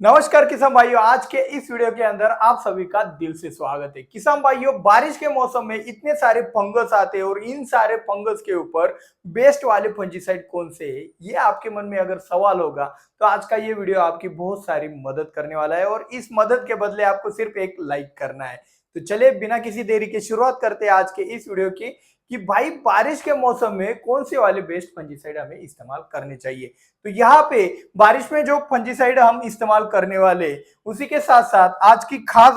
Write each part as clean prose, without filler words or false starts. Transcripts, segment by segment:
नमस्कार किसान भाइयों, आज के इस वीडियो के अंदर आप सभी का दिल से स्वागत है। किसान भाइयों, बारिश के मौसम में इतने सारे फंगस आते हैं और इन सारे फंगस के ऊपर बेस्ट वाले फंजीसाइड कौन से है, ये आपके मन में अगर सवाल होगा तो आज का ये वीडियो आपकी बहुत सारी मदद करने वाला है और इस मदद के बदले आपको सिर्फ एक लाइक करना है। तो चलिए बिना किसी देरी के शुरुआत करते हैं आज के इस वीडियो की कि भाई बारिश के मौसम में कौन से वाले बेस्ट फंजीसाइड हमें इस्तेमाल करने चाहिए। तो यहाँ पे बारिश में जो फंजीसाइड हम इस्तेमाल करने वाले, उसी के साथ साथ आज की खास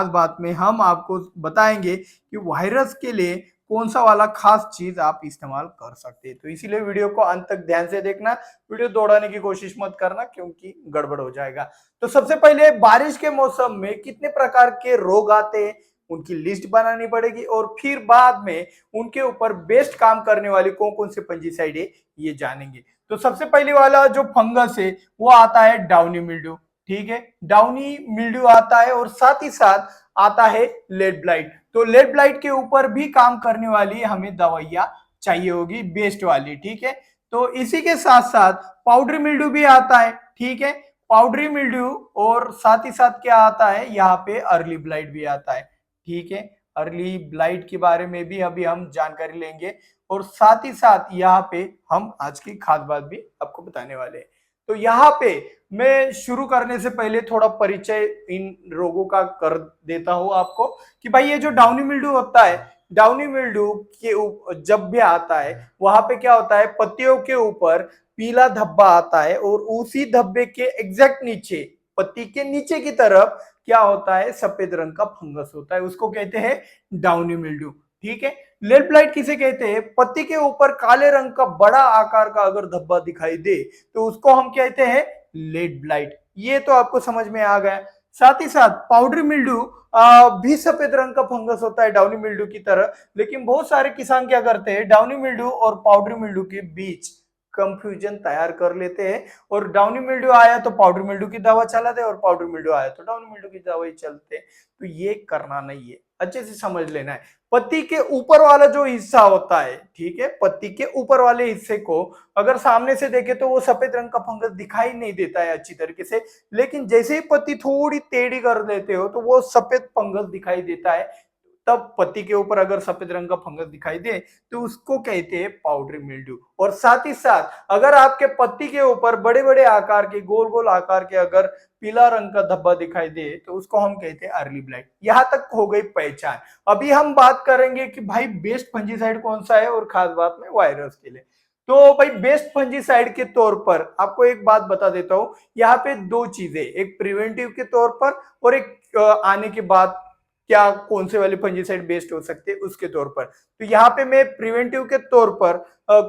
बात में हम आपको बताएंगे कि वायरस के लिए कौन सा वाला खास चीज आप इस्तेमाल कर सकते हैं। तो इसीलिए वीडियो को अंत तक ध्यान से देखना, वीडियो दौड़ाने की कोशिश मत करना क्योंकि गड़बड़ हो जाएगा। तो सबसे पहले बारिश के मौसम में कितने प्रकार के रोग आते हैं उनकी लिस्ट बनानी पड़ेगी और फिर बाद में उनके ऊपर बेस्ट काम करने वाले कौन कौन से फंजीसाइड है ये जानेंगे। तो सबसे पहले वाला जो फंगस है वो आता है डाउनी मिल्ड्यू। ठीक है, डाउनी मिल्ड्यू आता है और साथ ही साथ आता है लेड ब्लाइट। तो लेड ब्लाइट के ऊपर भी काम करने वाली हमें दवाइयां चाहिए होगी बेस्ट वाली। ठीक है, तो इसी के साथ साथ पाउडरी मिल्ड्यू भी आता है। ठीक है, पाउडरी मिल्ड्यू और साथ ही साथ क्या आता है, यहाँ पे अर्ली ब्लाइट भी आता है। ठीक है, अर्ली ब्लाइट के बारे में भी अभी हम जानकारी लेंगे और साथ ही साथ यहाँ पे हम आज की खास बात भी आपको बताने वाले हैं। तो यहाँ पे मैं शुरू करने से पहले थोड़ा परिचय इन रोगों का कर देता हूं आपको कि भाई ये जो डाउनी मिल्ड्यू होता है, डाउनी मिल्ड्यू के जब भी आता है वहां पे क्या होता है, पत्तियों के ऊपर पीला धब्बा आता है और उसी धब्बे के एग्जैक्ट नीचे, पत्ती के नीचे की तरफ क्या होता है, सफेद रंग का फंगस होता है, उसको कहते हैं डाउनी मिल्ड्यू। ठीक है, लेड ब्लाइट किसे कहते हैं, पत्ती के ऊपर काले रंग का बड़ा आकार का अगर धब्बा दिखाई दे तो उसको हम कहते हैं लेड ब्लाइट। ये तो आपको समझ में आ गया। साथ ही साथ पाउडरी मिल्ड्यू भी सफेद रंग का फंगस होता है डाउनी मिल्ड्यू की तरह, लेकिन बहुत सारे किसान क्या करते हैं, डाउनी मिल्ड्यू और पाउडरी मिल्ड्यू के बीच कंफ्यूजन तैयार कर लेते हैं और डाउनी मिल्ड्यू आया तो पाउडर मिल्ड्यू की दवा चलाते और पाउडर मिल्ड्यू आया तो डाउनी मिल्ड्यू की दवाई चलते। तो ये करना नहीं है, अच्छे से समझ लेना है। पत्ती के ऊपर वाला जो हिस्सा होता है, ठीक है, पत्ती के ऊपर वाले हिस्से को अगर सामने से देखे तो वो सफेद रंग का फंगस दिखाई नहीं देता है अच्छी तरीके से, लेकिन जैसे ही पत्ती थोड़ी टेढ़ी कर लेते हो तो वो सफेद फंगस दिखाई देता है। तब पत्ती के ऊपर अगर सफेद रंग का फंगस दिखाई दे तो उसको कहते हैं पाउडरी मिल्ड्यू। और साथ ही साथ अगर आपके पत्ती के ऊपर बड़े बड़े आकार के, गोल गोल आकार के अगर पीला रंग का धब्बा दिखाई दे तो उसको हम कहते हैं अर्ली ब्लाइट। यहां तक हो गई पहचान। अभी हम बात करेंगे कि भाई बेस्ट फंजीसाइड कौन सा है और खास बात में वायरस के लिए। तो भाई बेस्ट फंजीसाइड के तौर पर आपको एक बात बता देता हूं, यहाँ पे दो चीजें, एक प्रिवेंटिव के तौर पर और एक आने के बाद क्या कौन से वाले फंजीसाइड बेस्ट हो सकते हैं उसके तौर पर। तो यहाँ पे मैं प्रिवेंटिव के तौर पर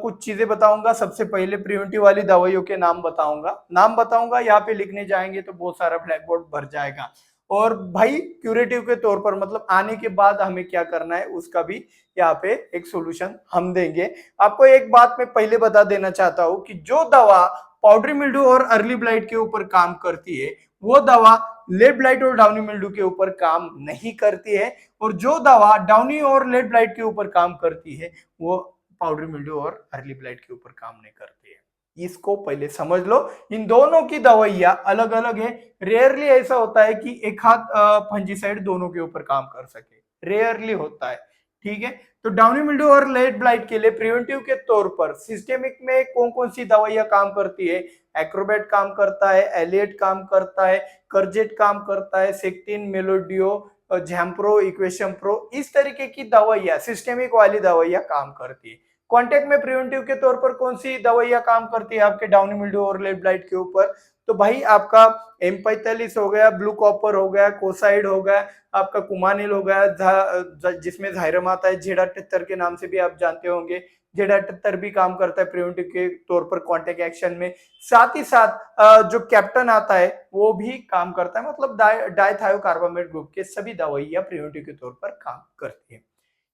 कुछ चीजें बताऊंगा। सबसे पहले प्रिवेंटिव वाली दवाइयों के नाम बताऊंगा, यहाँ पे लिखने जाएंगे तो बहुत सारा ब्लैक बोर्ड भर जाएगा। और भाई क्यूरेटिव के तौर पर मतलब आने के बाद हमें क्या करना है उसका भी यहाँ पे एक सोल्यूशन हम देंगे। आपको एक बात मैं पहले बता देना चाहता हूँ कि जो दवा पाउडरी मिल्ड्यू और अर्ली ब्लाइट के ऊपर काम करती है वो दवा लेड ब्लाइट और डाउनी मिल्ड्यू के ऊपर काम नहीं करती है, और जो दवा डाउनी और लेड ब्लाइट के ऊपर काम करती है वो पाउडरी मिल्ड्यू और अर्ली ब्लाइट के ऊपर काम नहीं करती है। इसको पहले समझ लो। इन दोनों की दवाइयां अलग अलग है। रेयरली ऐसा होता है कि एक हाथ फंजीसाइड दोनों के ऊपर काम कर सके, रेयरली होता है। ठीक है, तो डाउनी मिल्ड्यू और लेड ब्लाइट के लिए प्रिवेंटिव के तौर पर सिस्टेमिक में कौन कौन सी दवाइयां काम करती है, एक्रोबेट काम करता है, एलियट काम करता है, करजेट काम करता है, सेक्टिन, मेलोडियो, झैम्प्रो, इक्वेशम प्रो, इस तरीके की दवाइयां, सिस्टेमिक वाली दवाइयां काम करती है। कॉन्टेक्ट में प्रिवेंटिव के तौर पर कौन सी दवाइयां काम करती है आपके डाउनी मिल्ड्यू और लेड ब्लाइट के ऊपर, तो भाई आपका M45 हो गया, ब्लू कॉपर हो गया, कोसाइड हो गया, आपका कुमानिल हो गया, जिसमें झायरम आता है, जेडा 78 के नाम से भी आप जानते होंगे। जेडा 78 भी काम करता है प्रिवेंटिव के तौर पर कॉन्टेक्ट एक्शन में। साथ ही साथ जो कैप्टन आता है वो भी काम करता है, मतलब डाइथायोकार्बामेट ग्रुप के सभी दवाइयां प्रिवेंटिव के तौर पर काम करती है।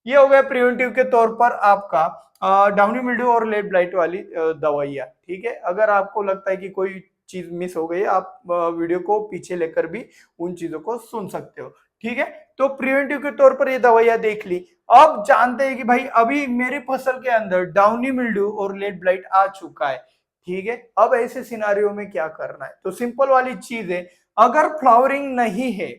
ये हो गया प्रिवेंटिव के तौर पर आपका डाउनी मिल्ड्यू और लेड ब्लाइट वाली दवाइयां। ठीक है, अगर आपको लगता है कि कोई चीज मिस हो गई, आप वीडियो को पीछे लेकर भी उन चीजों को सुन सकते हो। ठीक है, तो प्रिवेंटिव के तौर पर ये दवाइयां देख ली। अब जानते हैं कि भाई अभी मेरे फसल के अंदर डाउनी मिल्ड्यू और लेड ब्लाइट आ चुका है, ठीक है। अब ऐसे सिनारियो में क्या करना है, तो सिंपल वाली चीज है, अगर फ्लावरिंग नहीं है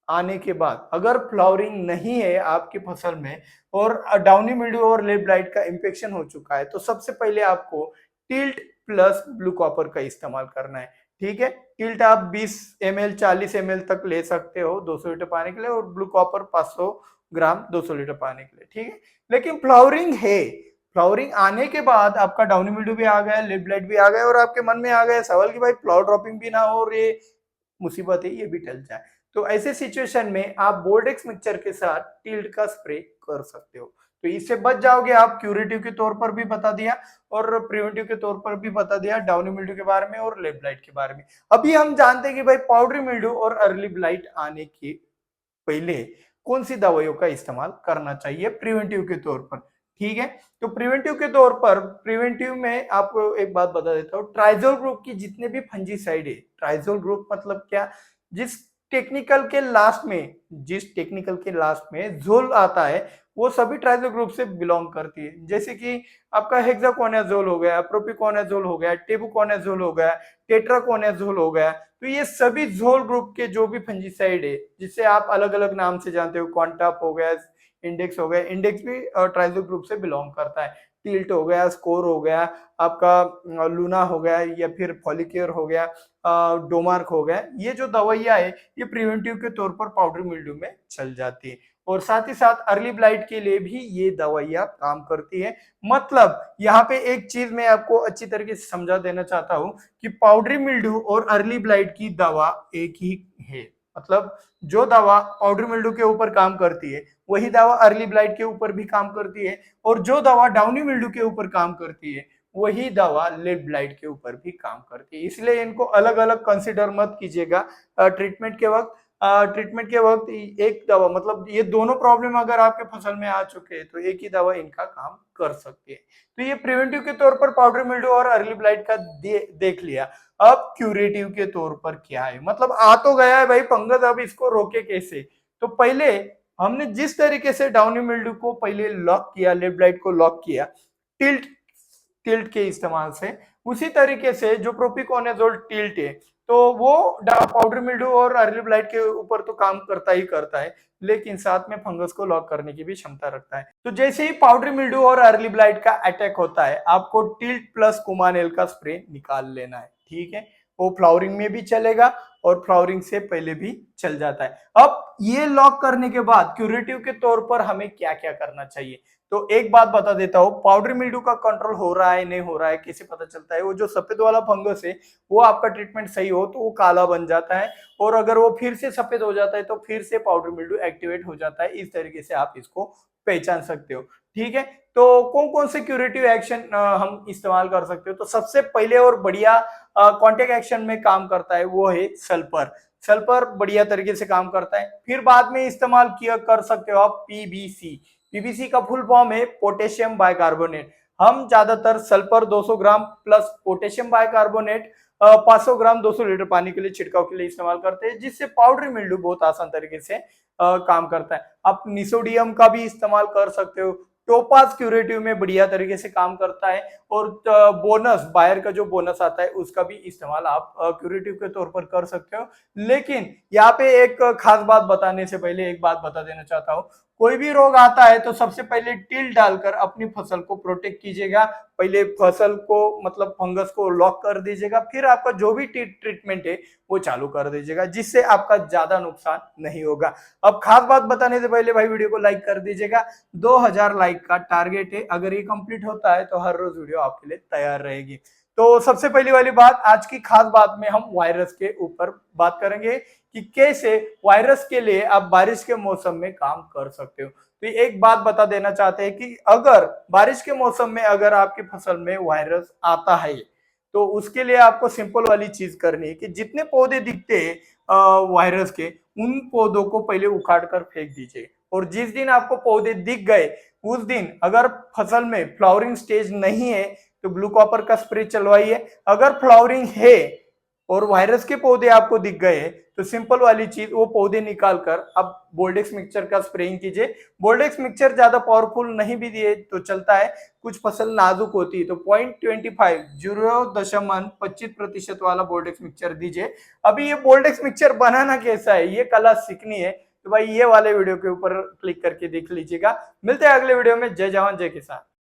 आने के बाद, अगर फ्लावरिंग नहीं है आपकी फसल में और डाउनी मिल्ड्यू और लीफ ब्लाइट का इंफेक्शन हो चुका है, तो सबसे पहले आपको टिल्ट प्लस ब्लू कॉपर का इस्तेमाल करना है। ठीक है, टिल्ट आप 20 ml 40 ml तक ले सकते हो 200 लीटर पानी के लिए, और ब्लू कॉपर 500 ग्राम 200 लीटर पानी के लिए। ठीक है, लेकिन फ्लावरिंग है, फ्लावरिंग आने के बाद आपका डाउनी मिल्ड्यू भी आ गया, लीफ ब्लाइट भी आ गया, और आपके मन में आ गया सवाल कि भाई फ्लावर ड्रॉपिंग भी ना हो और ये मुसीबत है ये भी टल जाए, तो ऐसे सिचुएशन में आप बोर्डेक्स मिक्सचर के साथ टिल्ट का स्प्रे कर सकते हो। तो इससे बच जाओगे आप। क्यूरेटिव के तौर पर भी बता दिया और प्रिवेंटिव के तौर पर भी बता दिया डाउनी मिल्ड्यू के बारे में और लीफ ब्लाइट के बारे में। अभी हम जानते हैं कि भाई पाउडरी मिल्ड्यू और अर्ली ब्लाइट आने के पहले कौन सी दवाइयों का इस्तेमाल करना चाहिए प्रिवेंटिव के तौर पर। ठीक है, तो प्रिवेंटिव के तौर पर, प्रिवेंटिव में आपको एक बात बता देता हूँ, ट्राइजोल ग्रुप की जितने भी फंजीसाइड है, ट्राइजोल ग्रुप मतलब क्या, जिस टेक्निकल के लास्ट में, जिस टेक्निकल के लास्ट में झोल आता है वो सभी ट्राइजोल ग्रुप से बिलोंग करती है। जैसे कि आपका हेक्साकोनाजोल हो गया, प्रोपिकोनाजोल हो गया, टेबुकोनाजोल हो गया, टेट्राकोनाजोल हो गया, तो ये सभी झोल ग्रुप के जो भी फंजीसाइड है, जिसे आप अलग अलग नाम से जानते हो, क्वांटाप हो गया, इंडेक्स हो गया, इंडेक्स भी ट्राइजोल ग्रुप से बिलोंग करता है, टिल्ट हो गया, स्कोर हो गया, आपका लूना हो गया, या फिर फॉलिक्योर हो गया, डोमार्क हो गया, ये जो दवाइयां है ये प्रिवेंटिव के तौर पर पाउडर मिल्ड्यू में चल जाती है। और साथ ही साथ अर्ली ब्लाइट के लिए भी ये दवाइयां काम करती है। मतलब यहाँ पे एक चीज मैं आपको अच्छी तरीके से समझा देना चाहता हूँ कि पाउडरी मिल्ड्यू और अर्ली ब्लाइट की दवा एक ही है। मतलब जो दवा पाउडरी मिल्ड्यू के ऊपर काम करती है वही दवा अर्ली ब्लाइट के ऊपर भी काम करती है, और जो दवा डाउनी मिल्ड्यू के ऊपर काम करती है वही दवा लीफ ब्लाइट के ऊपर भी काम करती है। इसलिए इनको अलग अलग कंसिडर मत कीजिएगा ट्रीटमेंट के वक्त। ट्रीटमेंट के वक्त एक दवा, मतलब ये दोनों प्रॉब्लम अगर आपके फसल में आ चुके हैं तो एक ही दवा इनका काम कर सकती है। तो ये प्रिवेंटिव के तौर पर पाउडर मिल्ड्यू और अर्ली ब्लाइट का देख लिया। अब क्यूरेटिव के तौर पर क्या है, मतलब आ तो गया है भाई फंगस, अब इसको रोके कैसे। तो पहले हमने जिस तरीके से डाउनी मिल्ड्यू को पहले लॉक किया, लीफ ब्लाइट को लॉक किया टिल्ट टिल्ट के इस्तेमाल से, उसी तरीके से जो प्रोपिकोनाजोल टिल्ट है तो वो पाउडर मिल्ड्यू और अर्ली ब्लाइट के ऊपर तो काम करता ही करता है, लेकिन साथ में फंगस को लॉक करने की भी क्षमता रखता है। तो जैसे ही पाउडर मिल्ड्यू और अर्ली ब्लाइट का अटैक होता है आपको टिल्ट प्लस कुमानेल का स्प्रे निकाल लेना है। ठीक है, वो फ्लावरिंग में भी चलेगा और फ्लावरिंग से पहले भी चल जाता है। अब ये लॉक करने के बाद क्यूरेटिव के तौर पर हमें क्या क्या करना चाहिए, तो एक बात बता देता हूँ, पाउडर मिल्ड्यू का कंट्रोल हो रहा है नहीं हो रहा है कैसे पता चलता है। वो जो सफेद वाला फंगस है वो आपका ट्रीटमेंट सही हो तो वो काला बन जाता है, और अगर वो फिर से सफेद हो जाता है तो फिर से पाउडर मिल्ड्यू एक्टिवेट हो जाता है। इस तरीके से आप इसको पहचान सकते हो। ठीक है, तो कौन कौन से क्यूरेटिव एक्शन हम इस्तेमाल कर सकते हो, तो सबसे पहले और बढ़िया कॉन्टेक्ट एक्शन में काम करता है वो है सल्फर। सल्फर बढ़िया तरीके से काम करता है। फिर बाद में इस्तेमाल किया कर सकते हो आप पीबीसी। पीबीसी का फुल फॉर्म है पोटेशियम बाइकार्बोनेट। हम ज्यादातर sulphur 200 gram plus potassium bicarbonate 500 ग्राम 200 लीटर पानी के लिए छिड़काव के लिए इस्तेमाल करते हैं, जिससे पाउडरी मिल्ड्यू बहुत आसान तरीके से काम करता है। आप निसोडियम का भी इस्तेमाल कर सकते हो। टोपाज क्यूरेटिव में बढ़िया तरीके से काम करता है, और बोनस बायर का जो बोनस आता है उसका भी इस्तेमाल आप क्यूरेटिव के तौर पर कर सकते हो। लेकिन यहाँ पे एक खास बात बताने से पहले एक बात बता देना चाहता हूँ, कोई भी रोग आता है तो सबसे पहले टिल डालकर अपनी फसल को प्रोटेक्ट कीजिएगा। पहले फसल को मतलब फंगस को लॉक कर दीजिएगा, फिर आपका जो भी ट्रीटमेंट है वो चालू कर दीजिएगा, जिससे आपका ज्यादा नुकसान नहीं होगा। अब खास बात बताने से पहले भाई वीडियो को लाइक कर दीजिएगा। 2000 लाइक का टारगेट है, अगर ये कंप्लीट होता है तो हर रोज वीडियो आपके लिए तैयार रहेगी। तो सबसे पहली वाली बात, आज की खास बात में हम वायरस के ऊपर बात करेंगे कि कैसे वायरस के लिए आप बारिश के मौसम में काम कर सकते हो। तो एक बात बता देना चाहते हैं कि अगर बारिश के मौसम में अगर आपकी फसल में वायरस आता है तो उसके लिए आपको सिंपल वाली चीज करनी है कि जितने पौधे दिखते हैं वायरस के, उन पौधों को पहले उखाड़ कर फेंक दीजिए। और जिस दिन आपको पौधे दिख गए उस दिन अगर फसल में फ्लावरिंग स्टेज नहीं है तो ब्लू कॉपर का स्प्रे चलवाइए। अगर फ्लावरिंग है और वायरस के पौधे आपको दिख गए तो सिंपल वाली चीज, वो पौधे निकाल कर अब बोल्डेक्स मिक्सचर का स्प्रेइंग कीजिए। बोल्डेक्स मिक्सचर ज्यादा पावरफुल नहीं भी दिए तो चलता है, कुछ फसल नाजुक होती है तो 0.25 0.25% वाला बोल्डेक्स मिक्सचर दीजिए। अभी ये बोल्डेक्स मिक्सचर बनाना कैसा है, ये कला सीखनी है तो भाई ये वाले वीडियो के ऊपर क्लिक करके देख लीजिएगा। मिलते हैं अगले वीडियो में। जय जवान जय किसान।